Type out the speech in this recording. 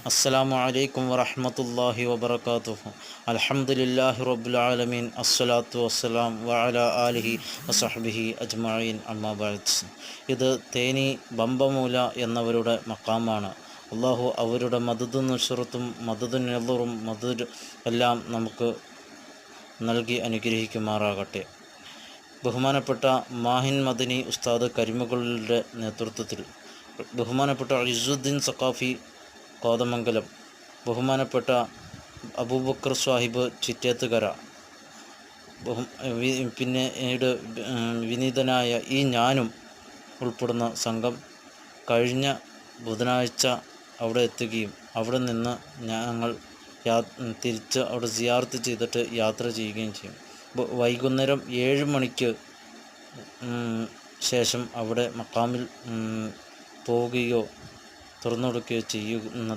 അസ്സലാമു അലൈക്കും വറഹ്മത്തുള്ളാഹി വബറകാതുഹു. അൽഹംദുലില്ലാഹി റബ്ബിൽ ആലമീൻ. അസ്സലാത്തു വസ്സലാം വഅലാ ആലിഹി വസഹ്ബിഹി അജ്മഈൻ. അമ്മാ ബഅദ്. ഇത് തേനി ബമ്പമൂല എന്നവരുടെ മഖാമാണ്. അള്ളാഹു അവരുടെ മദദും നുസ്റത്തും മദദുൻ നദറും മദദ് എല്ലാം നമുക്ക് നൽകി അനുഗ്രഹിക്കുമാറാകട്ടെ. ബഹുമാനപ്പെട്ട മാഹിൻ മദനി ഉസ്താദ് കരിമകളുടെ നേതൃത്വത്തിൽ, ബഹുമാനപ്പെട്ട ഇസുദ്ദീൻ സഖാഫി കോതമംഗലം, ബഹുമാനപ്പെട്ട അബൂബക്കർ സാഹിബ് ചിറ്റേത്തുകര, പിന്നീട് വിനീതനായ ഈ ഞാനും ഉൾപ്പെടുന്ന സംഘം കഴിഞ്ഞ ബുധനാഴ്ച അവിടെ എത്തുകയും അവിടെ നിന്ന് ഞങ്ങൾ തിരിച്ച് അവിടെ സിയാറത്ത് ചെയ്തിട്ട് യാത്ര ചെയ്യുകയും ചെയ്യും. വൈകുന്നേരം 7 മണിക്ക് ശേഷം അവിടെ മഖാമിൽ പോവുകയോ തുറന്നു കൊടുക്കുകയോ ചെയ്യുന്ന